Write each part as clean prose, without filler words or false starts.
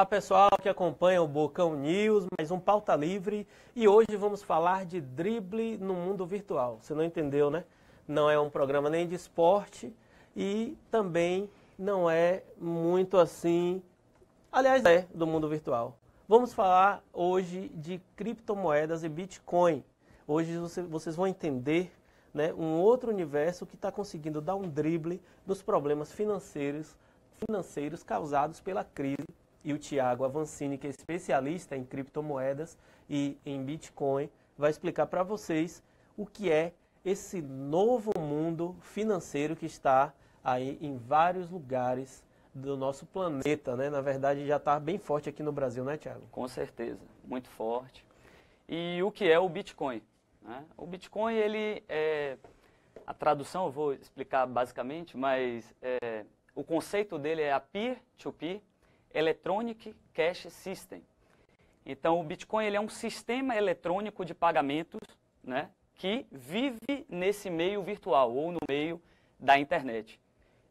Olá pessoal que acompanha o Bocão News, mais um Pauta Livre, e hoje vamos falar de drible no mundo virtual. Você não entendeu, né? Não é um programa nem de esporte e também não é muito assim, aliás é do mundo virtual. Vamos falar hoje de criptomoedas e Bitcoin. Hoje vocês vão entender, né, um outro universo que está conseguindo dar um drible nos problemas financeiros causados pela crise. E o Thiago Avancini, que é especialista em criptomoedas e em Bitcoin, vai explicar para vocês o que é esse novo mundo financeiro que está aí em vários lugares do nosso planeta, né? Na verdade, já está bem forte aqui no Brasil, né, Thiago? Com certeza, muito forte. E o que é o Bitcoin? Né? O Bitcoin, ele é... A tradução eu vou explicar basicamente, mas o conceito dele é a peer-to-peer Electronic Cash System. Então, o Bitcoin ele é um sistema eletrônico de pagamentos, né, que vive nesse meio virtual ou no meio da internet.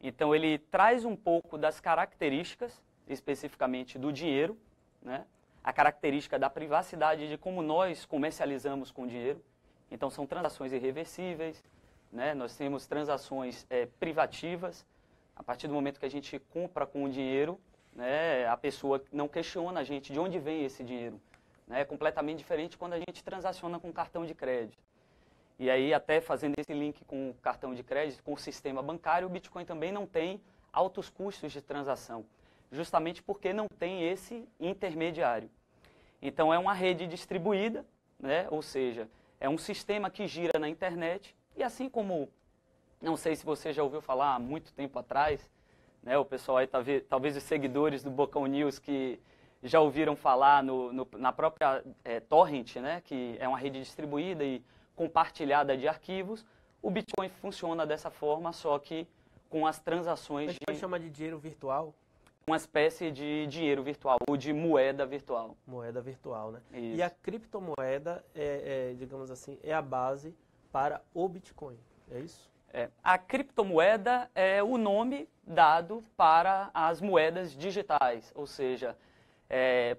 Então, ele traz um pouco das características, especificamente do dinheiro, né, a característica da privacidade de como nós comercializamos com dinheiro. Então, são transações irreversíveis, né, nós temos transações privativas. A partir do momento que a gente compra com o dinheiro, né, a pessoa não questiona a gente de onde vem esse dinheiro. Né, é completamente diferente quando a gente transaciona com cartão de crédito. E aí, até fazendo esse link com o cartão de crédito, com o sistema bancário, o Bitcoin também não tem altos custos de transação, justamente porque não tem esse intermediário. Então, é uma rede distribuída, né, ou seja, é um sistema que gira na internet, e assim como, não sei se você já ouviu falar há muito tempo atrás, né, o pessoal aí, talvez os seguidores do Bocão News que já ouviram falar na própria Torrent, né, que é uma rede distribuída e compartilhada de arquivos, o Bitcoin funciona dessa forma, só que com as transações A gente pode chamar de dinheiro virtual? Uma espécie de dinheiro virtual, ou de moeda virtual. Moeda virtual, né? Isso. E a criptomoeda, digamos assim, é a base para o Bitcoin, é isso? A criptomoeda é o nome dado para as moedas digitais, ou seja,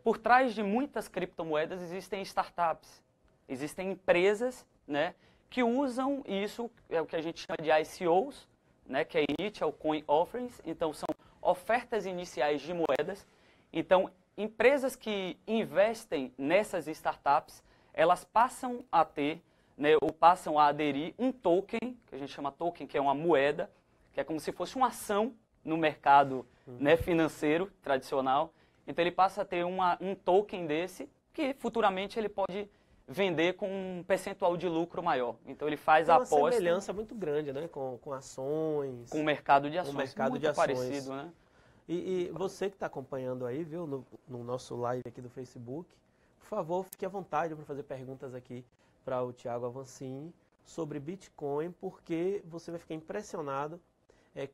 por trás de muitas criptomoedas existem startups, existem empresas, né, que usam isso, é o que a gente chama de ICOs, né, que é Initial Coin Offerings, então são ofertas iniciais de moedas. Então, empresas que investem nessas startups, elas passam a ter, né, ou passam a aderir um token, que a gente chama token, que é uma moeda, que é como se fosse uma ação no mercado, né, financeiro tradicional. Então ele passa a ter um token desse, que futuramente ele pode vender com um percentual de lucro maior. Então ele faz a aposta... É uma semelhança muito grande, né, com ações... Com o mercado de ações, com o mercado muito de ações. parecido, né? E você que está acompanhando aí, viu, no nosso live aqui do Facebook, por favor, fique à vontade para fazer perguntas aqui para o Thiago Avancini sobre Bitcoin, porque você vai ficar impressionado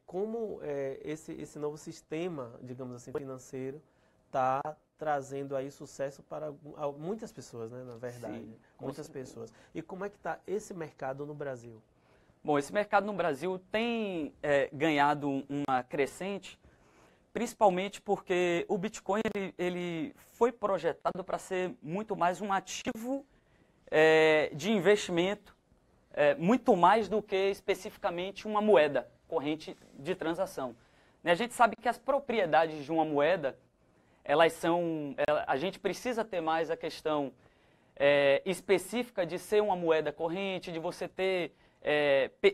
como esse novo sistema, digamos assim, financeiro, está trazendo aí sucesso para muitas pessoas, né, na verdade. Sim, muitas pessoas. E como é que está esse mercado no Brasil? Bom, esse mercado no Brasil tem ganhado uma crescente, principalmente porque o Bitcoin ele foi projetado para ser muito mais um ativo de investimento, muito mais do que especificamente uma moeda corrente de transação. A gente sabe que as propriedades de uma moeda, a gente precisa ter mais a questão específica de ser uma moeda corrente, de você ter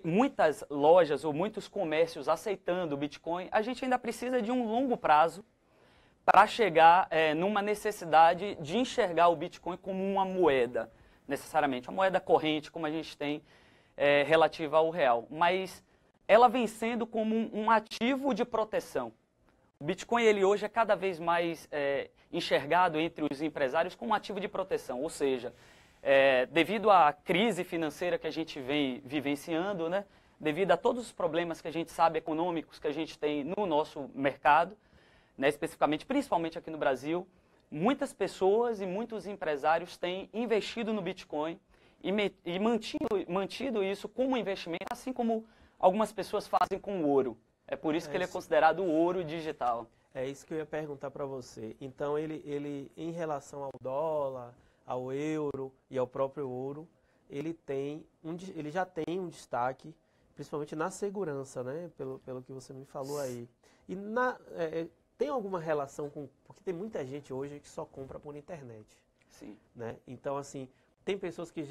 muitas lojas ou muitos comércios aceitando o Bitcoin. A gente ainda precisa de um longo prazo para chegar numa necessidade de enxergar o Bitcoin como uma moeda, necessariamente, uma moeda corrente, como a gente tem relativa ao real. Mas ela vem sendo como um ativo de proteção. O Bitcoin ele hoje é cada vez mais enxergado entre os empresários como um ativo de proteção, ou seja, devido à crise financeira que a gente vem vivenciando, né, devido a todos os problemas que a gente sabe econômicos que a gente tem no nosso mercado, né, especificamente, principalmente aqui no Brasil, muitas pessoas e muitos empresários têm investido no Bitcoin e mantido isso como investimento, assim como algumas pessoas fazem com o ouro. É por isso que ele é considerado o ouro digital. É isso que eu ia perguntar para você. Então, ele, em relação ao dólar, ao euro e ao próprio ouro, ele já tem um destaque, principalmente na segurança, né? Pelo que você me falou aí. E tem alguma relação com... Porque tem muita gente hoje que só compra por internet. Sim. Né? Então, assim, tem pessoas que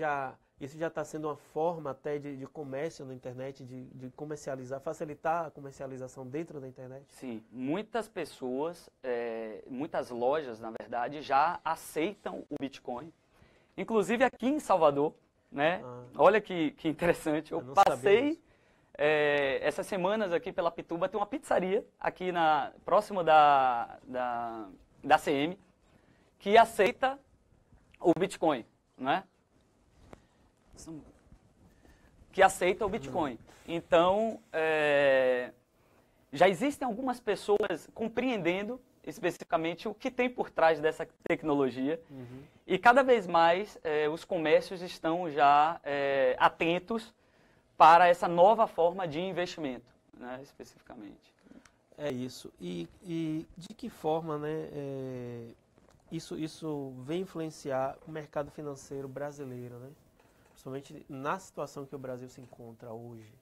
isso já está sendo uma forma até de comércio na internet, de comercializar, facilitar a comercialização dentro da internet? Sim, muitas pessoas, muitas lojas, na verdade, já aceitam o Bitcoin. Inclusive aqui em Salvador, né? Olha que interessante, eu passei essas semanas aqui pela Pituba, tem uma pizzaria aqui próximo da CM, que aceita o Bitcoin, né? Que aceita o Bitcoin. Então, já existem algumas pessoas compreendendo especificamente o que tem por trás dessa tecnologia. E cada vez mais os comércios estão já atentos para essa nova forma de investimento, né, especificamente. É isso. E de que forma, né, isso vem influenciar o mercado financeiro brasileiro, né? Principalmente na situação que o Brasil se encontra hoje.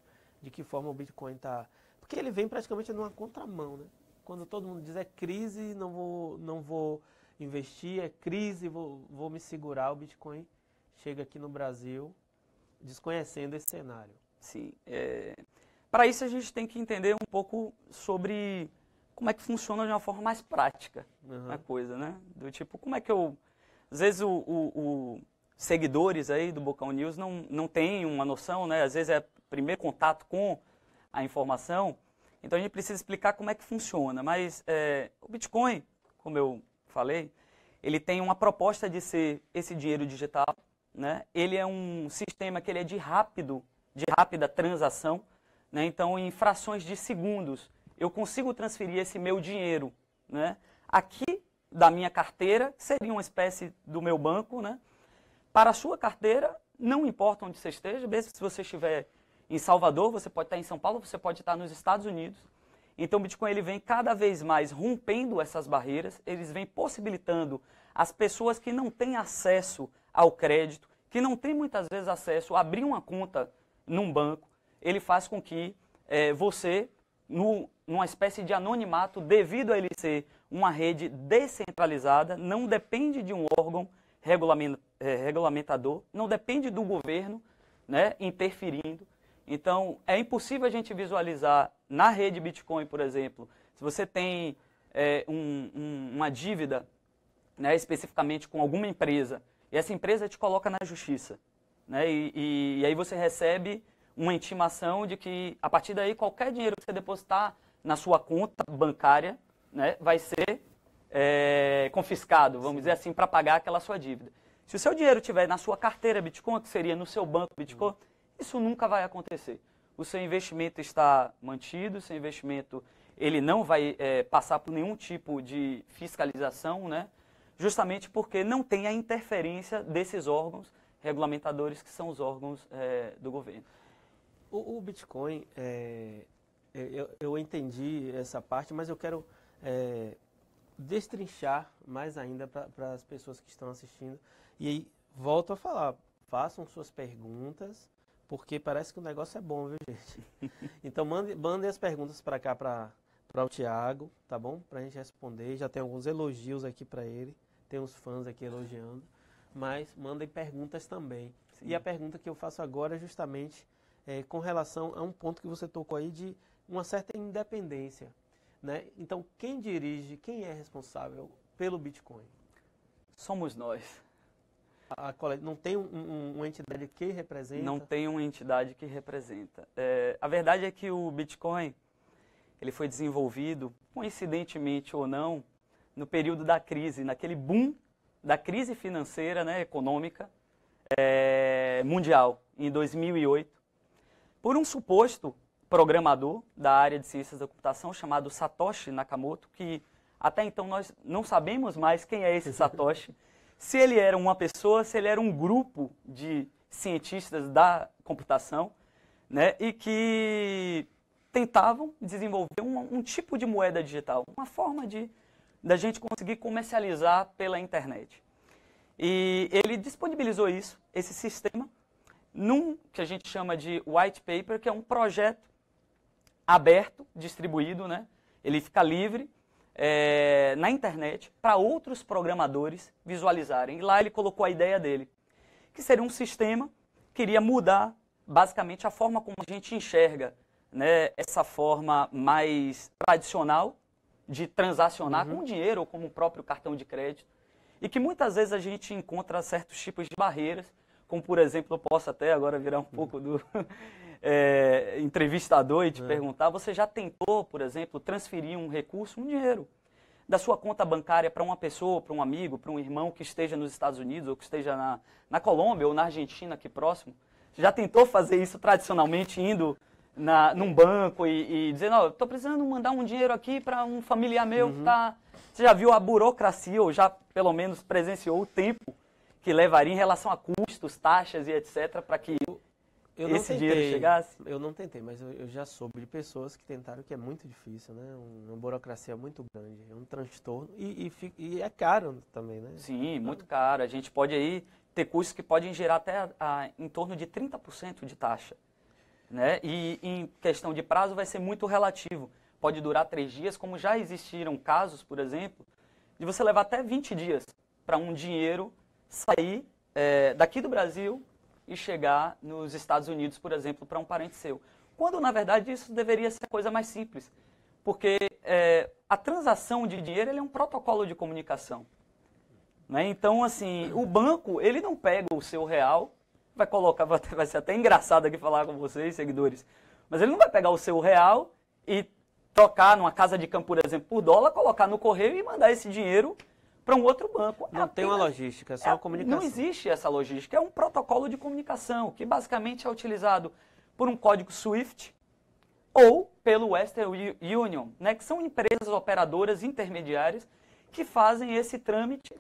De que forma o Bitcoin está... Porque ele vem praticamente numa contramão, né? Quando todo mundo diz crise, não vou investir, crise, vou me segurar, o Bitcoin chega aqui no Brasil desconhecendo esse cenário. Sim. Para isso a gente tem que entender um pouco sobre como é que funciona de uma forma mais prática a coisa, né? Do tipo, como é que eu... Às vezes seguidores aí do Bocão News não têm uma noção, né? Às vezes é primeiro contato com a informação, então a gente precisa explicar como é que funciona. Mas o Bitcoin, como eu falei, ele tem uma proposta de ser esse dinheiro digital, né? Ele é um sistema que ele é de rápida transação, né? Então em frações de segundos eu consigo transferir esse meu dinheiro, né, aqui da minha carteira, que seria uma espécie do meu banco, né, para a sua carteira, não importa onde você esteja, mesmo se você estiver em Salvador, você pode estar em São Paulo, você pode estar nos Estados Unidos. Então o Bitcoin ele vem cada vez mais rompendo essas barreiras, eles vêm possibilitando as pessoas que não têm acesso ao crédito, que não têm muitas vezes acesso a abrir uma conta num banco, ele faz com que você, numa espécie de anonimato, devido a ele ser uma rede descentralizada, não depende de um órgão regulamentador, não depende do governo, né, interferindo. Então, é impossível a gente visualizar na rede Bitcoin, por exemplo, se você tem uma dívida, né, especificamente com alguma empresa, e essa empresa te coloca na justiça, né, e aí você recebe uma intimação de que, a partir daí, qualquer dinheiro que você depositar na sua conta bancária, né, vai ser confiscado, vamos dizer assim, para pagar aquela sua dívida. Se o seu dinheiro estiver na sua carteira Bitcoin, que seria no seu banco Bitcoin, isso nunca vai acontecer. O seu investimento está mantido, o seu investimento ele não vai passar por nenhum tipo de fiscalização, né, justamente porque não tem a interferência desses órgãos regulamentadores, que são os órgãos do governo. O Bitcoin, eu entendi essa parte, mas eu quero destrinchar mais ainda para as pessoas que estão assistindo. E aí, volto a falar, façam suas perguntas, porque parece que o negócio é bom, viu, gente? Então, mandem as perguntas para cá, para o Thiago, tá bom? Para a gente responder. Já tem alguns elogios aqui para ele, tem uns fãs aqui elogiando, mas mandem perguntas também. Sim. E a pergunta que eu faço agora é justamente com relação a um ponto que você tocou aí de uma certa independência, né? Então, quem dirige, quem é responsável pelo Bitcoin? Somos nós. Não tem uma entidade que representa? Não tem uma entidade que representa. A verdade é que o Bitcoin ele foi desenvolvido, coincidentemente ou não, no período da crise, naquele boom da crise financeira, né, econômica mundial, em 2008. Por um suposto programador da área de ciências da computação chamado Satoshi Nakamoto, que até então nós não sabemos mais quem é esse Satoshi, se ele era uma pessoa, se ele era um grupo de cientistas da computação, né, e que tentavam desenvolver um tipo de moeda digital, uma forma da gente conseguir comercializar pela internet. E ele disponibilizou esse sistema, num que a gente chama de white paper, que é um projeto aberto, distribuído, né? Ele fica livre na internet para outros programadores visualizarem. E lá ele colocou a ideia dele, que seria um sistema que iria mudar basicamente a forma como a gente enxerga, né, essa forma mais tradicional de transacionar com dinheiro ou como o próprio cartão de crédito. E que muitas vezes a gente encontra certos tipos de barreiras, como por exemplo, eu posso até agora virar um pouco do entrevistador e te perguntar, você já tentou, por exemplo, transferir um recurso, um dinheiro, da sua conta bancária para uma pessoa, para um amigo, para um irmão que esteja nos Estados Unidos ou que esteja na Colômbia ou na Argentina aqui próximo? Você já tentou fazer isso tradicionalmente, indo num banco e dizendo, não, estou precisando mandar um dinheiro aqui para um familiar meu que está... Você já viu a burocracia ou já pelo menos presenciou o tempo que levaria em relação a custos, taxas e etc. para que esse dinheiro chegasse? Eu não tentei, mas eu já soube de pessoas que tentaram, que é muito difícil, né? Uma burocracia muito grande, é um transtorno e é caro também, né? Sim, muito caro. A gente pode aí ter custos que podem gerar até em torno de 30% de taxa, né? E em questão de prazo vai ser muito relativo. Pode durar 3 dias, como já existiram casos, por exemplo, de você levar até 20 dias para um dinheiro sair daqui do Brasil e chegar nos Estados Unidos, por exemplo, para um parente seu. Quando, na verdade, isso deveria ser a coisa mais simples. Porque a transação de dinheiro ele é um protocolo de comunicação. Né? Então, assim, o banco, ele não pega o seu real, vai ser até engraçado aqui falar com vocês, seguidores, mas ele não vai pegar o seu real e trocar numa casa de campo, por exemplo, por dólar, colocar no correio e mandar esse dinheiro para um outro banco. Não tem uma logística, é só uma comunicação. Não existe essa logística, é um protocolo de comunicação que basicamente é utilizado por um código SWIFT ou pelo Western Union, né, que são empresas operadoras intermediárias que fazem esse trâmite,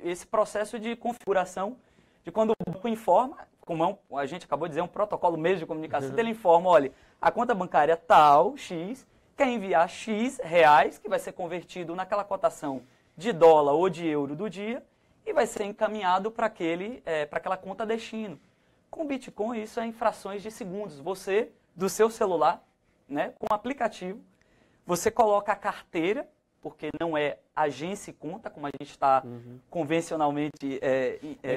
esse processo de configuração, de quando o banco informa, como a gente acabou de dizer, um protocolo mesmo de comunicação, ele informa, olha, a conta bancária tal, X, quer enviar X reais, que vai ser convertido naquela cotação de dólar ou de euro do dia, e vai ser encaminhado para aquela conta destino. Com Bitcoin, isso é em frações de segundos. Você, do seu celular, né, com o aplicativo, você coloca a carteira, porque não é agência e conta, como a gente está convencionalmente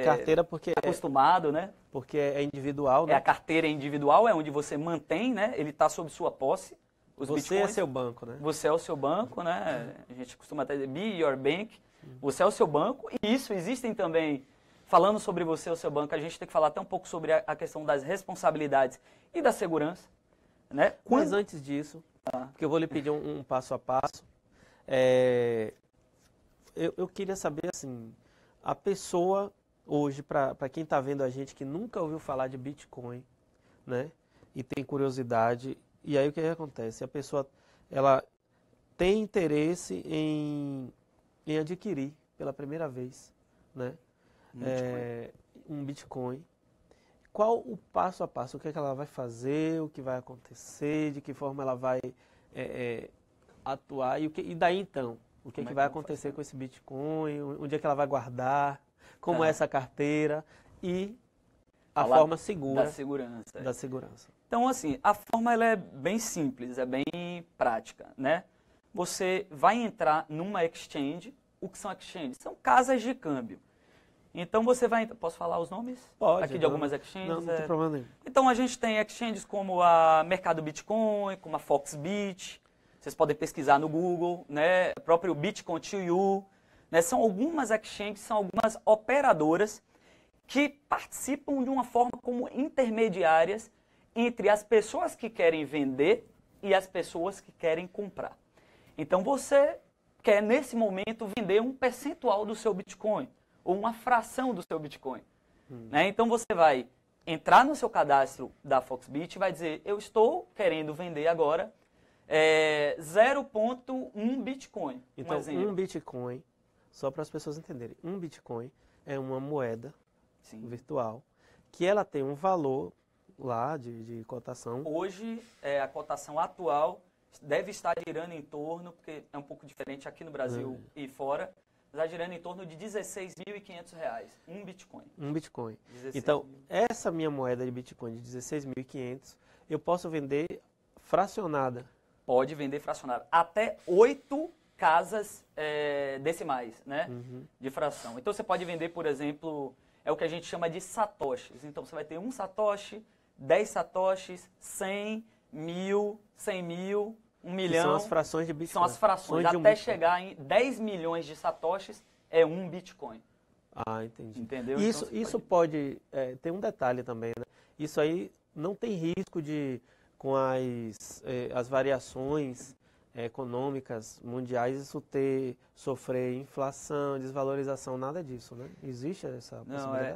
carteira porque acostumado, né? Porque é individual, né? A carteira é individual, é onde você mantém, né? Ele está sob sua posse. Você bitcoins. é seu banco, né? Você é o seu banco, né? A gente costuma até dizer, be your bank. Você é o seu banco. E isso, existem também, falando sobre você, o seu banco, a gente tem que falar até um pouco sobre a questão das responsabilidades e da segurança. Né? Mas antes disso, porque eu vou lhe pedir um passo a passo, eu queria saber, assim, a pessoa hoje, para quem está vendo a gente que nunca ouviu falar de Bitcoin, né? E tem curiosidade... E aí o que acontece? A pessoa ela tem interesse em adquirir pela primeira vez, né? Um Bitcoin. Qual o passo a passo? O que é que ela vai fazer? O que vai acontecer? De que forma ela vai atuar? E daí então? O que vai acontecer com esse Bitcoin? Onde é que ela vai guardar? Como é essa carteira? E a forma segura da segurança. Então, assim, a forma ela é bem simples, é bem prática, né? Você vai entrar numa exchange. O que são exchanges? São casas de câmbio. Então, você vai... Posso falar os nomes? Pode. Aqui de algumas exchanges? Não tem problema nenhum. Então, a gente tem exchanges como a Mercado Bitcoin, como a Foxbit. Vocês podem pesquisar no Google, né? O próprio Bitcoin to You. Né? São algumas exchanges, são algumas operadoras que participam de uma forma como intermediárias entre as pessoas que querem vender e as pessoas que querem comprar. Então, você quer, nesse momento, vender um percentual do seu Bitcoin, ou uma fração do seu Bitcoin. Né? Então, você vai entrar no seu cadastro da Foxbit e vai dizer, eu estou querendo vender agora 0,1 Bitcoin. Então, um Bitcoin, só para as pessoas entenderem, um Bitcoin é uma moeda virtual que ela tem um valor lá de cotação? Hoje, a cotação atual deve estar girando em torno, porque é um pouco diferente aqui no Brasil e fora, está girando em torno de R$16.500, um Bitcoin. Um Bitcoin. 16 Então, mil. essa minha moeda de Bitcoin de 16.500, eu posso vender fracionada. Pode vender fracionada. Até 8 casas decimais, né? De fração. Então, você pode vender, por exemplo, é o que a gente chama de satoshis. Então, você vai ter 1 satoshi, 10 satoshis, 100, 1.000, 100 mil, 1 milhão. Que são as frações de Bitcoin. São as frações. De um Até Bitcoin. chegar em 10 milhões de satoshis é um Bitcoin. Ah, entendi. Entendeu? Isso, Então, isso pode... tem um detalhe também, né? Isso aí não tem risco de, com as variações econômicas mundiais, isso sofrer inflação, desvalorização, nada disso, né? Existe essa possibilidade?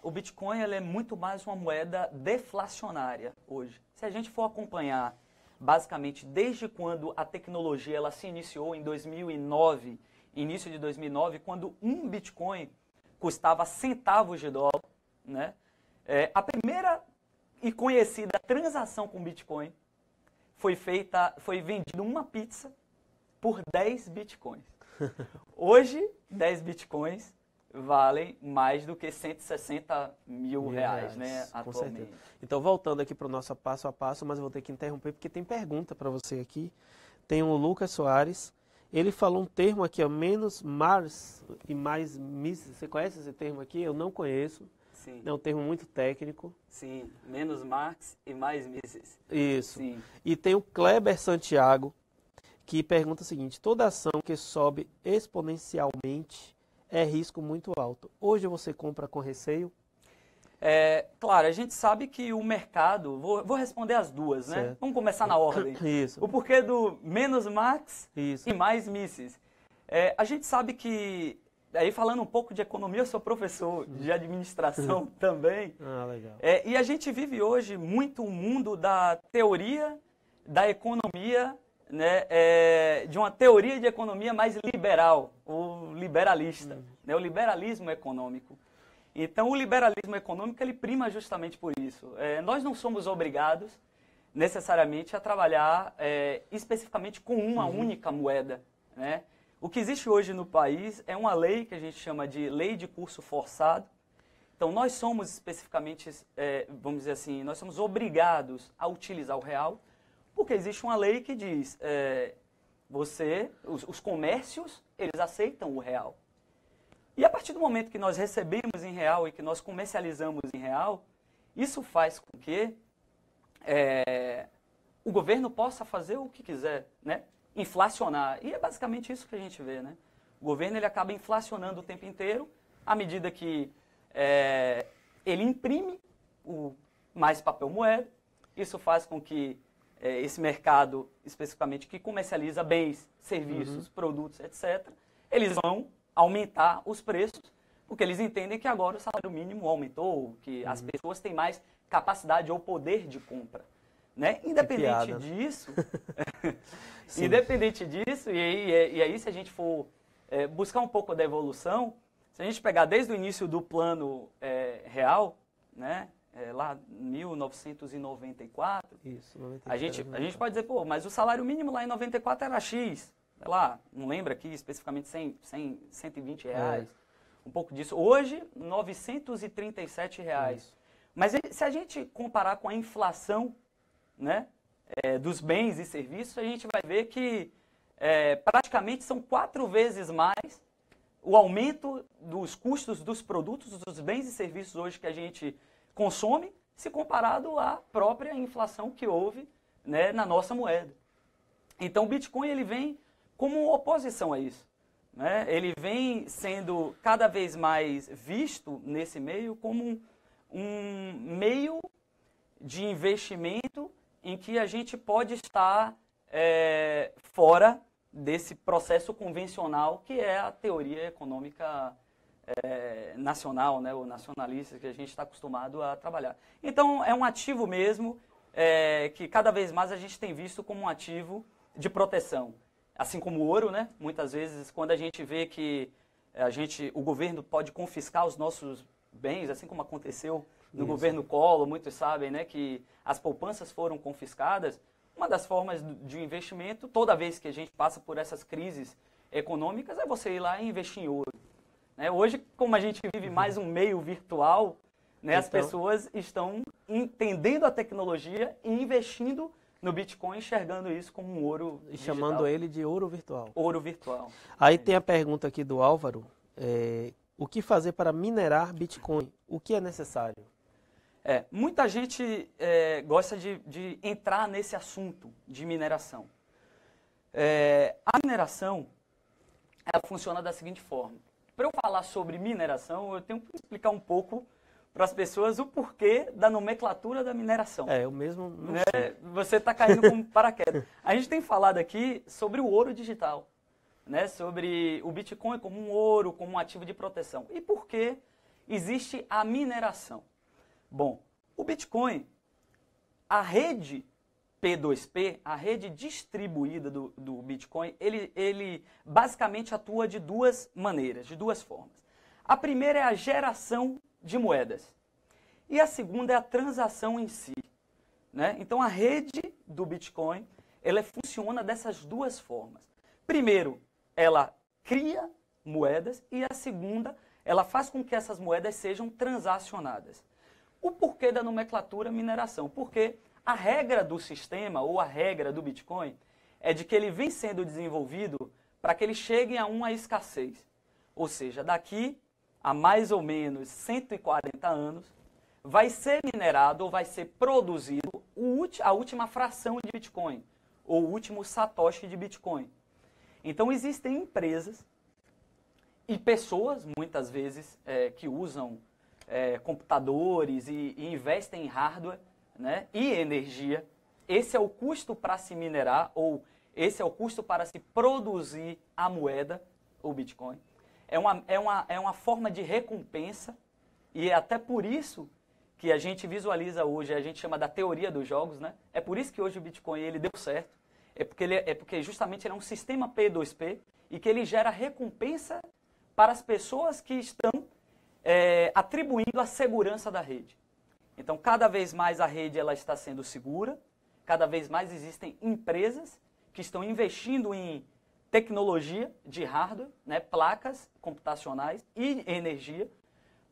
O Bitcoin ele é muito mais uma moeda deflacionária hoje. Se a gente for acompanhar, basicamente, desde quando a tecnologia ela se iniciou em 2009, início de 2009, quando um Bitcoin custava centavos de dólar, né? A primeira e conhecida transação com Bitcoin foi vendida uma pizza por 10 Bitcoins. Hoje, 10 Bitcoins valem mais do que 160 mil reais, né, com atualmente. certeza. Então, voltando aqui para o nosso passo a passo, mas eu vou ter que interromper porque tem pergunta para você aqui. Tem o Lucas Soares. Ele falou um termo aqui, ó, menos Mars e mais Mises. Você conhece esse termo aqui? Eu não conheço. Sim. É um termo muito técnico. Sim, menos Marx e mais Mises. Isso. Sim. E tem o Kleber Santiago, que pergunta o seguinte: toda ação que sobe exponencialmente é risco muito alto. Hoje você compra com receio? Claro, a gente sabe que o mercado... Vou responder as duas, né? Certo. Vamos começar na ordem. Isso. O porquê do menos Marx Isso. e mais Mises. A gente sabe que... Aí falando um pouco de economia, eu sou professor de administração também. Ah, legal. E a gente vive hoje muito o mundo da teoria da economia, né, de uma teoria de economia mais liberal, o liberalista, né, o liberalismo econômico. Então, o liberalismo econômico ele prima justamente por isso. Nós não somos obrigados necessariamente a trabalhar especificamente com uma única moeda, né? O que existe hoje no país é uma lei que a gente chama de lei de curso forçado. Então, nós somos especificamente, vamos dizer assim, nós somos obrigados a utilizar o real, porque existe uma lei que diz, os comércios, eles aceitam o real. E a partir do momento que nós recebemos em real e que nós comercializamos em real, isso faz com que o governo possa fazer o que quiser, né? Inflacionar. E é basicamente isso que a gente vê, né? O governo ele acaba inflacionando o tempo inteiro, à medida que ele imprime mais papel moeda. Isso faz com que esse mercado, especificamente, que comercializa bens, serviços, produtos, etc., eles vão aumentar os preços, porque eles entendem que agora o salário mínimo aumentou, que as pessoas têm mais capacidade ou poder de compra. Né? Independente disso, e aí se a gente for buscar um pouco da evolução, se a gente pegar desde o início do plano real, né, lá em 1994, isso, a gente pode dizer, pô, mas o salário mínimo lá em 94 era X, sei lá, não lembro aqui especificamente 120 reais, um pouco disso. Hoje, 937 reais. Isso. Mas se a gente comparar com a inflação, né, dos bens e serviços, a gente vai ver que praticamente são 4 vezes mais o aumento dos custos dos produtos, dos bens e serviços hoje que a gente consome, se comparado à própria inflação que houve, né, na nossa moeda. Então o Bitcoin ele vem como oposição a isso, né? Ele vem sendo cada vez mais visto nesse meio como um meio de investimento em que a gente pode estar fora desse processo convencional que é a teoria econômica nacional, né, ou nacionalista, que a gente está acostumado a trabalhar. Então, é um ativo mesmo que cada vez mais a gente tem visto como um ativo de proteção. Assim como o ouro, né? Muitas vezes, quando a gente vê que o governo pode confiscar os nossos bens, assim como aconteceu no governo Collor, muitos sabem, né, que as poupanças foram confiscadas. Uma das formas de investimento, toda vez que a gente passa por essas crises econômicas, é você ir lá e investir em ouro. Né? Hoje, como a gente vive mais um meio virtual, né, as pessoas estão entendendo a tecnologia e investindo no Bitcoin, enxergando isso como um ouro digital. E chamando ele de ouro virtual. Ouro virtual. Aí tem a pergunta aqui do Álvaro. O que fazer para minerar Bitcoin? O que é necessário? Muita gente gosta de entrar nesse assunto de mineração. A mineração, ela funciona da seguinte forma. Para eu falar sobre mineração, eu tenho que explicar um pouco para as pessoas o porquê da nomenclatura da mineração. Eu mesmo não sei. Você está caindo como paraquedas. A gente tem falado aqui sobre o ouro digital, né? Sobre o Bitcoin como um ouro, como um ativo de proteção. E por que existe a mineração? Bom, o Bitcoin, a rede P2P, a rede distribuída do Bitcoin, ele basicamente atua de duas maneiras, de duas formas. A primeira é a geração de moedas e a segunda é a transação em si. Né? Então, a rede do Bitcoin, ela funciona dessas duas formas. Primeiro, ela cria moedas e a segunda, ela faz com que essas moedas sejam transacionadas. O porquê da nomenclatura mineração? Porque a regra do sistema, ou a regra do Bitcoin, é de que ele vem sendo desenvolvido para que ele chegue a uma escassez. Ou seja, daqui a mais ou menos 140 anos, vai ser minerado ou vai ser produzido a última fração de Bitcoin, ou o último satoshi de Bitcoin. Então, existem empresas e pessoas, muitas vezes, que usam computadores e investem em hardware, né, e energia. Esse é o custo para se minerar, ou esse é o custo para se produzir a moeda, o Bitcoin. É uma forma de recompensa, e é até por isso que a gente visualiza hoje, a gente chama da teoria dos jogos, né? É por isso que hoje o Bitcoin ele deu certo, porque justamente ele é um sistema P2P e que ele gera recompensa para as pessoas que estão atribuindo a segurança da rede. Então, cada vez mais a rede ela está sendo segura, cada vez mais existem empresas que estão investindo em tecnologia de hardware, né, placas computacionais e energia,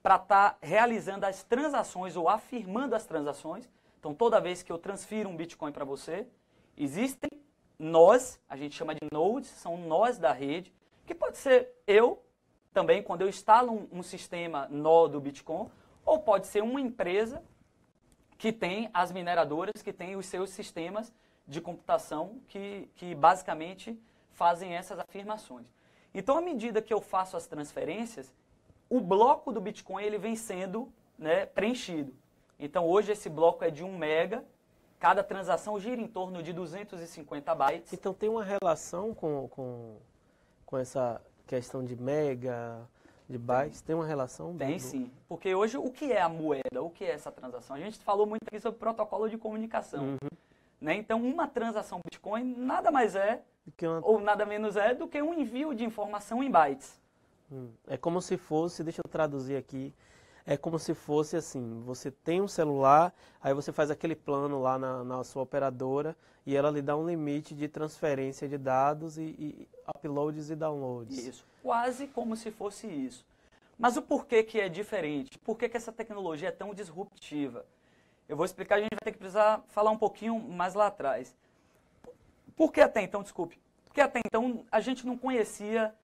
para estar realizando as transações ou afirmando as transações. Então, toda vez que eu transfiro um Bitcoin para você, existem nós, a gente chama de nodes, são nós da rede, que pode ser eu também, quando eu instalo um sistema nó do Bitcoin, ou pode ser uma empresa que tem as mineradoras, que tem os seus sistemas de computação que basicamente fazem essas afirmações. Então, à medida que eu faço as transferências, o bloco do Bitcoin ele vem sendo, né, preenchido. Então, hoje esse bloco é de 1 mega, cada transação gira em torno de 250 bytes. Então, tem uma relação com essa questão de mega, de bytes? Tem uma relação? Tem sim, porque hoje o que é a moeda? O que é essa transação? A gente falou muito aqui sobre protocolo de comunicação. Né? Então, uma transação Bitcoin nada mais é, ou nada menos é, do que um envio de informação em bytes. É como se fosse, deixa eu traduzir aqui, é como se fosse assim, você tem um celular, aí você faz aquele plano lá na sua operadora e ela lhe dá um limite de transferência de dados e uploads e downloads. Isso, quase como se fosse isso. Mas o porquê que é diferente? Por que essa tecnologia é tão disruptiva? Eu vou explicar, a gente vai ter que precisar falar um pouquinho mais lá atrás. Por que até então, desculpe, porque até então a gente não conhecia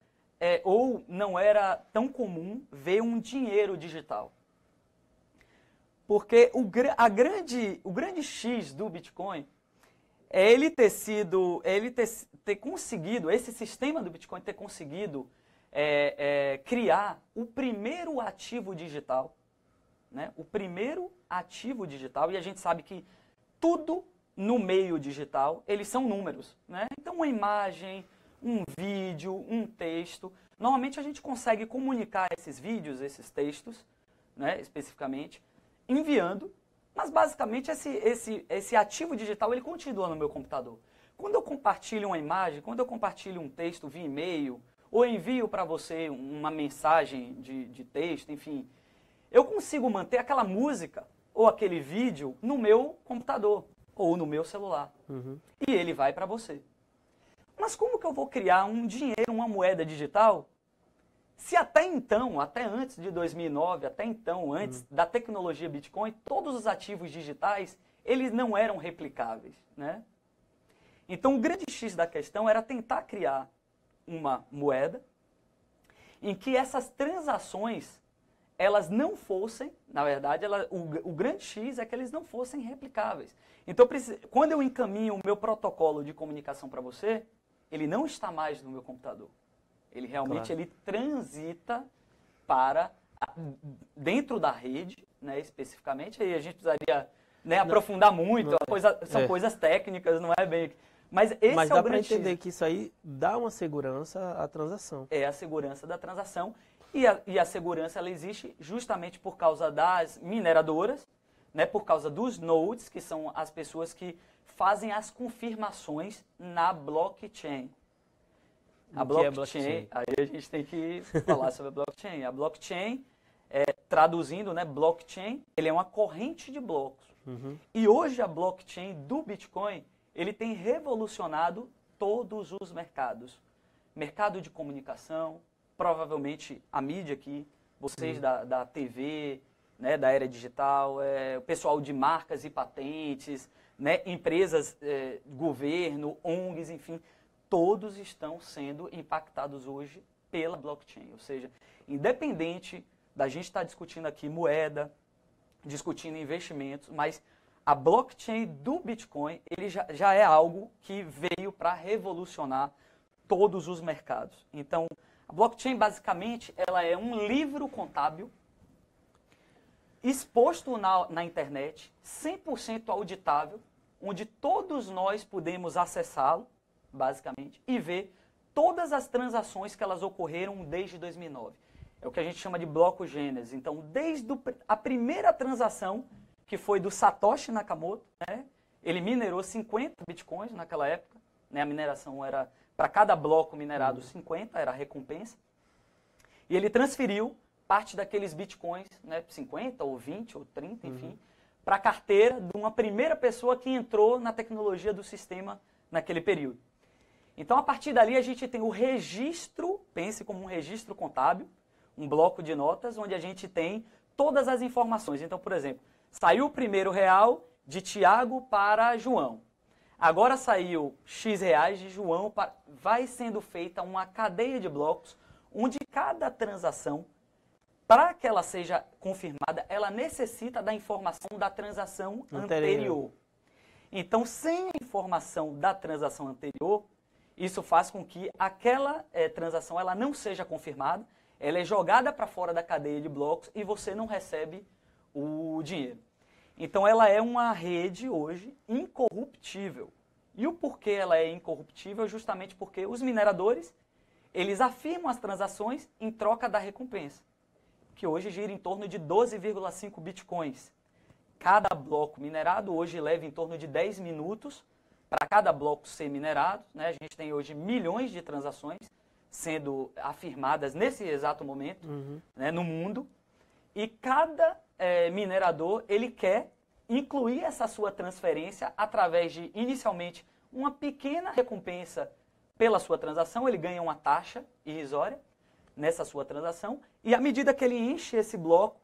ou não era tão comum ver um dinheiro digital. Porque o grande X do Bitcoin é ele ter conseguido, esse sistema do Bitcoin ter conseguido criar o primeiro ativo digital, né? O primeiro ativo digital, e a gente sabe que tudo no meio digital, eles são números, né? Então, uma imagem, um vídeo, um texto. Normalmente a gente consegue comunicar esses vídeos, esses textos, né, especificamente, enviando, mas basicamente esse ativo digital ele continua no meu computador. Quando eu compartilho uma imagem, quando eu compartilho um texto via e-mail, ou envio para você uma mensagem de texto, enfim, eu consigo manter aquela música ou aquele vídeo no meu computador ou no meu celular. E ele vai para você. Mas como que eu vou criar um dinheiro, uma moeda digital, se até então, até antes de 2009, até então, antes da tecnologia Bitcoin, todos os ativos digitais, eles não eram replicáveis, né? Então, o grande X da questão era tentar criar uma moeda em que essas transações, elas não fossem, na verdade, o grande X é que eles não fossem replicáveis. Então, quando eu encaminho o meu protocolo de comunicação para você, ele não está mais no meu computador. Ele realmente ele transita para dentro da rede, né, especificamente. Aí a gente precisaria, né, aprofundar muito. São coisas técnicas, não é bem... Mas esse Mas é o dá para grande entender X. que isso aí dá uma segurança à transação. É a segurança da transação. E a segurança ela existe justamente por causa das mineradoras, né, por causa dos nodes, que são as pessoas que fazem as confirmações na blockchain. A blockchain, aí a gente tem que falar sobre a blockchain. A blockchain, traduzindo, né, blockchain, ele é uma corrente de blocos. E hoje a blockchain do Bitcoin, ele tem revolucionado todos os mercados. Mercado de comunicação, provavelmente a mídia aqui, vocês da TV, né, da era digital, o pessoal de marcas e patentes, né, empresas, governo, ONGs, enfim, todos estão sendo impactados hoje pela blockchain. Ou seja, independente da gente estar discutindo aqui moeda, discutindo investimentos, mas a blockchain do Bitcoin ele já é algo que veio para revolucionar todos os mercados. Então, a blockchain, basicamente, ela é um livro contábil exposto na internet, 100% auditável, onde todos nós podemos acessá-lo, basicamente, e ver todas as transações que elas ocorreram desde 2009. É o que a gente chama de bloco Gênesis. Então, desde a primeira transação, que foi do Satoshi Nakamoto, né? Ele minerou 50 bitcoins naquela época, né? A mineração era, para cada bloco minerado, 50, era a recompensa. E ele transferiu parte daqueles bitcoins, né? 50 ou 20 ou 30, enfim, para a carteira de uma primeira pessoa que entrou na tecnologia do sistema naquele período. Então, a partir dali, a gente tem o registro, pense como um registro contábil, um bloco de notas, onde a gente tem todas as informações. Então, por exemplo, saiu o primeiro real de Tiago para João. Agora saiu X reais de João. Vai sendo feita uma cadeia de blocos, onde cada transação, para que ela seja confirmada, ela necessita da informação da transação anterior. Então, sem a informação da transação anterior, isso faz com que aquela transação ela não seja confirmada, ela é jogada para fora da cadeia de blocos e você não recebe o dinheiro. Então, ela é uma rede hoje incorruptível. E o porquê ela é incorruptível? Justamente porque os mineradores, eles afirmam as transações em troca da recompensa, que hoje gira em torno de 12,5 bitcoins. Cada bloco minerado hoje leva em torno de 10 minutos para cada bloco ser minerado, né? A gente tem hoje milhões de transações sendo afirmadas nesse exato momento, né, no mundo. E cada minerador, ele quer incluir essa sua transferência através de, inicialmente, uma pequena recompensa pela sua transação. Ele ganha uma taxa irrisória nessa sua transação. E à medida que ele enche esse bloco,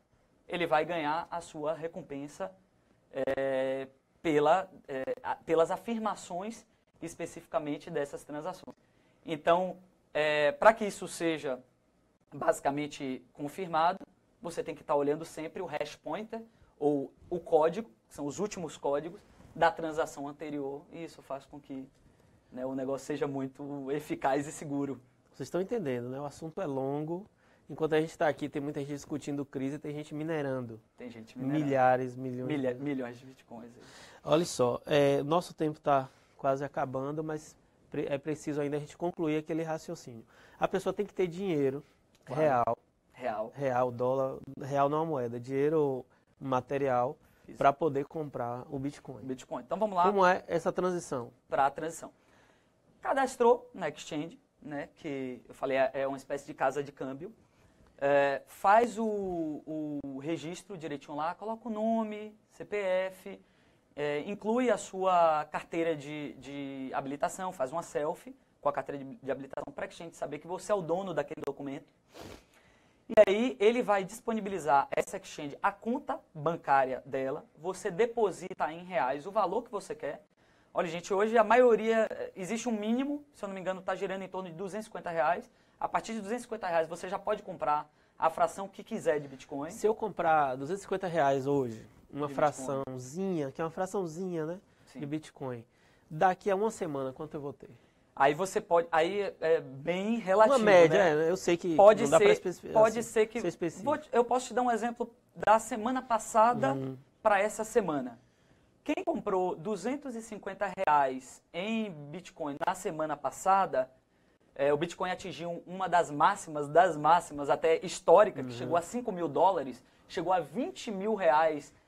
ele vai ganhar a sua recompensa pelas afirmações especificamente dessas transações. Então, para que isso seja basicamente confirmado, você tem que estar olhando sempre o hash pointer, ou o código, que são os últimos códigos da transação anterior, e isso faz com que, né, o negócio seja muito eficaz e seguro. Vocês estão entendendo, né? O assunto é longo. Enquanto a gente está aqui, tem muita gente discutindo crise, tem gente minerando. Tem gente minerando. Milhares, milhões. Milhões de bitcoins. Olha só, nosso tempo está quase acabando, mas é preciso ainda a gente concluir aquele raciocínio. A pessoa tem que ter dinheiro, Claro. real, dólar, real não é uma moeda, dinheiro material, para poder comprar o Bitcoin. Então vamos lá. Como é essa transição? Para a transição. Cadastrou na exchange, né, que eu falei é uma espécie de casa de câmbio. faz o registro direitinho lá, coloca o nome, CPF, inclui a sua carteira de habilitação, faz uma selfie com a carteira de habilitação para que a gente saber que você é o dono daquele documento. E aí ele vai disponibilizar essa exchange, a conta bancária dela, você deposita em reais o valor que você quer. Olha, gente, hoje a maioria, existe um mínimo, se eu não me engano, está girando em torno de R$250. A partir de R$250 você já pode comprar a fração que quiser de Bitcoin. Se eu comprar R$250 hoje, uma fraçãozinha, que é uma fraçãozinha, né, de Bitcoin, daqui a uma semana, quanto eu vou ter? Aí você pode, aí é bem relativo, uma média, né? Eu sei que pode não dá para especificar. Pode ser que... eu posso te dar um exemplo da semana passada para essa semana. Quem comprou R$250 em Bitcoin na semana passada, o Bitcoin atingiu uma das máximas até histórica, que chegou a $5.000, chegou a R$20 mil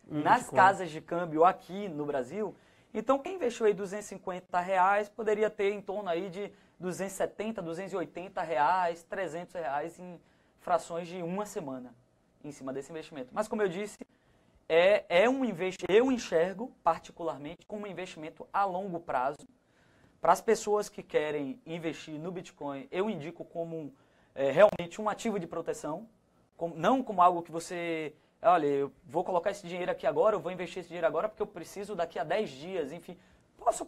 nas Bitcoin. casas de câmbio aqui no Brasil. Então, quem investiu aí R$250 poderia ter em torno aí de R$270, R$280, R$300 em frações de uma semana em cima desse investimento. Mas, como eu disse, eu enxergo particularmente como um investimento a longo prazo. Para as pessoas que querem investir no Bitcoin, eu indico como realmente um ativo de proteção, não como algo que você... Olha, eu vou colocar esse dinheiro aqui agora, eu vou investir esse dinheiro agora porque eu preciso daqui a 10 dias, enfim. Posso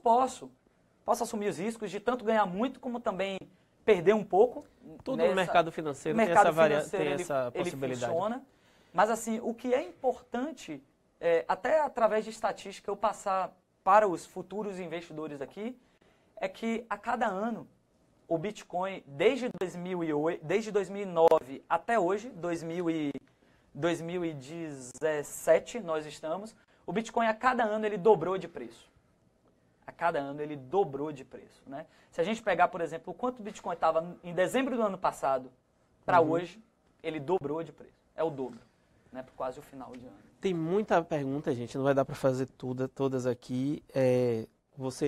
assumir os riscos de tanto ganhar muito como também perder um pouco. Tudo no mercado financeiro tem essa possibilidade. Ele funciona. Mas assim, o que é importante, até através de estatística eu passar para os futuros investidores aqui, é que a cada ano o Bitcoin, desde 2009 até hoje, 2017 nós estamos, o Bitcoin a cada ano ele dobrou de preço. A cada ano ele dobrou de preço, né? Se a gente pegar, por exemplo, o quanto o Bitcoin estava em dezembro do ano passado para hoje, ele dobrou de preço. É o dobro, né? Por quase o final de ano. Tem muita pergunta, gente, não vai dar para fazer todas aqui.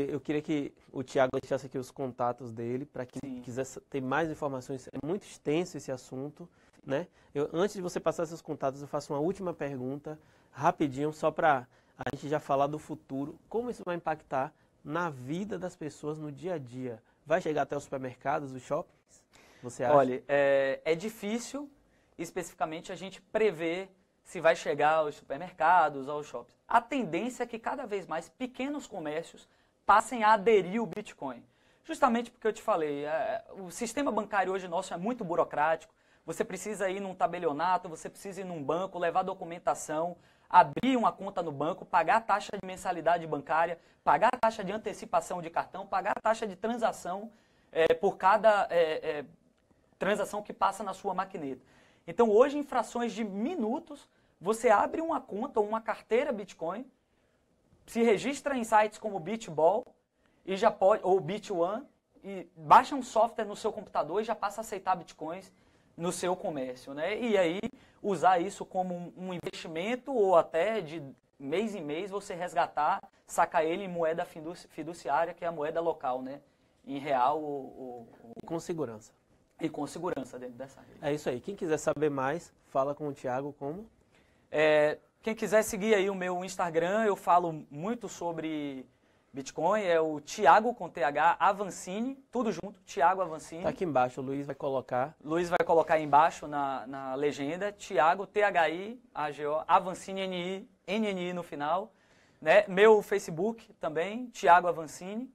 Eu queria que o Thiago deixasse aqui os contatos dele, para quem quisesse ter mais informações. É muito extenso esse assunto, né? Antes de você passar seus contatos, eu faço uma última pergunta, rapidinho, só para a gente já falar do futuro. Como isso vai impactar na vida das pessoas no dia a dia? Vai chegar até os supermercados, os shoppings? Você acha? Olha, é difícil, especificamente, a gente prever se vai chegar aos supermercados, aos shoppings. A tendência é que cada vez mais pequenos comércios passem a aderir ao Bitcoin. Justamente porque eu te falei, o sistema bancário hoje nosso é muito burocrático. Você precisa ir num tabelionato, você precisa ir num banco, levar documentação, abrir uma conta no banco, pagar a taxa de mensalidade bancária, pagar a taxa de antecipação de cartão, pagar a taxa de transação por cada transação que passa na sua maquineta. Então, hoje, em frações de minutos, você abre uma conta ou uma carteira Bitcoin, se registra em sites como Bitball ou Bit1 e baixa um software no seu computador e já passa a aceitar Bitcoins no seu comércio, né? E aí usar isso como um investimento ou até de mês em mês você resgatar, sacar ele em moeda fiduciária, que é a moeda local, né? Em real ou... Com segurança. E com segurança dentro dessa rede. É isso aí. Quem quiser saber mais, fala com o Thiago como? Quem quiser seguir aí o meu Instagram, eu falo muito sobre Bitcoin, é o Thiago com TH Avancini, tudo junto, Thiago Avancini. Tá aqui embaixo, o Luiz vai colocar. Luiz vai colocar aí embaixo na legenda, Thiago, THI-AGO, Avancini, NNI no final. Né? Meu Facebook também, Thiago Avancini.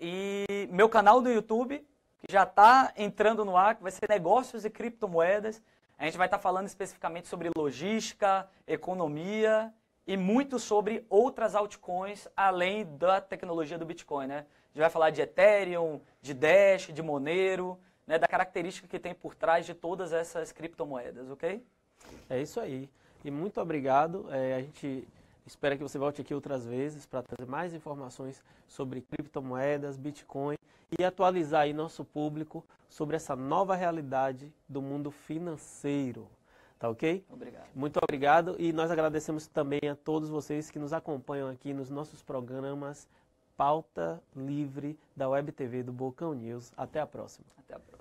E meu canal do YouTube, que já está entrando no ar, que vai ser Negócios e Criptomoedas. A gente vai estar falando especificamente sobre logística, economia e muito sobre outras altcoins além da tecnologia do Bitcoin, né? A gente vai falar de Ethereum, de Dash, de Monero, né? Da característica que tem por trás de todas essas criptomoedas, ok? É isso aí. E muito obrigado. A gente espera que você volte aqui outras vezes para trazer mais informações sobre criptomoedas, Bitcoin e atualizar aí nosso público sobre essa nova realidade do mundo financeiro. Tá ok? Obrigado. Muito obrigado e nós agradecemos também a todos vocês que nos acompanham aqui nos nossos programas Pauta Livre da Web TV do Bocão News. Até a próxima. Até a próxima.